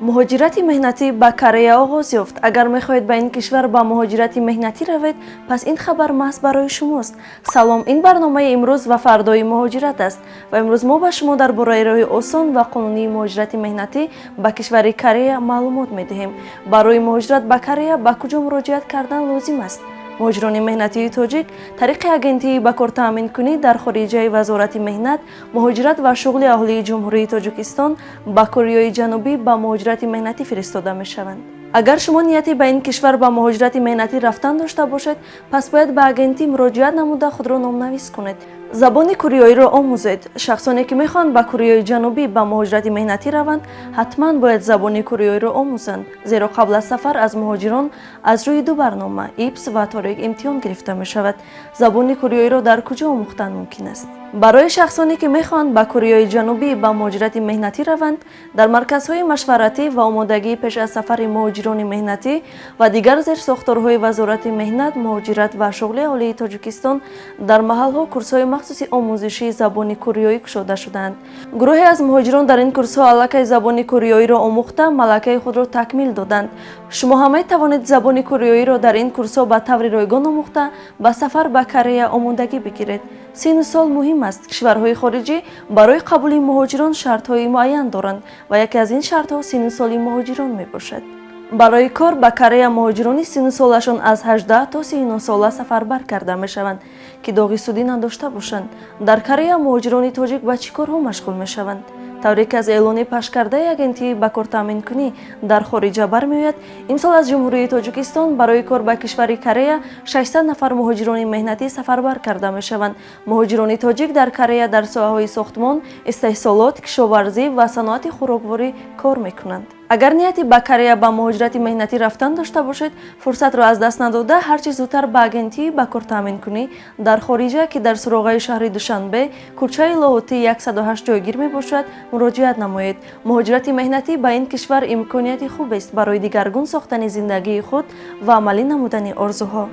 مهاجرت مهنتی به کره آغاز یافت. اگر میخواهید به این کشور با مهاجرت مهنتی روید، پس این خبر محض برای شماست. سلام، این برنامه امروز و فردای مهاجرت است و امروز ما به شما درباره راه آسان و قانونی مهاجرت مهنتی به کشور کره معلومات میدهیم. برای مهاجرت به کره به کجا مراجعت کردن لازم است؟ مهاجران مهنتی تاجیک طریق اگنتی به کار تامین کنی در خارجه وزارت مهنت، مهاجرت و شغل اهالی جمهوری تاجیکستان به کره جنوبی به مهاجرت مهنتی فرستاده می شوند. اگر شما نیتی به این کشور به مهاجرت مهنتی رفتن داشته باشید، پس باید به اگنتی مراجعت نموده خود را نامنویس کنید. زبان کره را آموزید. شخصانی که میخوان به کره جنوبی به مهاجرت مهنتی روند، حتما باید زبان کره را آموزند، زیرا قبل از سفر از مهاجران از روی دو برنامه ایپس و تاریک امتحان گرفته می شود. زبان کره را در کجا آموختن ممکن است؟ برای شخصانی که میخوان به کره جنوبی به مهاجرت مهنتی روند، در مرکزهای مشورتی و آمادگی پیش از سفر مهاجران مهنتی و دیگر زیر ساختارهای وزارت مهنت، مهاجرت و شغل اهالی تاجیکستان در محل‌ها کورس‌های مخصوصی آموزشی زبان کره گشوده شدند. گروهی از مهاجران در این کورس‌ها علاقه زبان کره را آموخته ملکه خود را تکمیل دادند. شما هم توانید زبان کره را در این کورس‌ها به طور رایگان آموخته به سفر به کره آمادگی بگیرید. سن و سال مهم است. کشورهای خارجی برای قبول مهاجران شرط‌های معین دارند و یکی از این شرط‌ها سن و سال مهاجران میباشد. برای کار به کره مهاجرانی سن و سالشان از 18 تا 39 ساله سفربر کرده میشوند که داغی سودی نداشته باشند. در کره مهاجران تاجیک به چه کارها مشغول میشوند؟ طوری که از اعلان پخش کرده اگنتی به کار تامین کنی در خارج برمیآید، امسال از جمهوری تاجیکستان برای کار به کشور کره 600 نفر مهاجران مهنتی سفربر کرده میشوند. مهاجران تاجیک در کره در ساحه‌های ساختمان، استحصالات، کشاورزی و صنعت خوراکواری کار میکنند. اگر نیتی به کره به مهاجرت مهنتی رفتن داشته باشید، فرصت را از دست نداده هر چه زودتر به اگنتی به کار تامین کنی در خارجه که در سراغ شهر دوشنبه کوچه لاهوتی 108 جایگیر می باشد مراجعت نمایید. مهاجرت مهنتی به این کشور امکانیت خوب است برای دیگرگون ساختن زندگی خود و عملی نمودن آرزوها.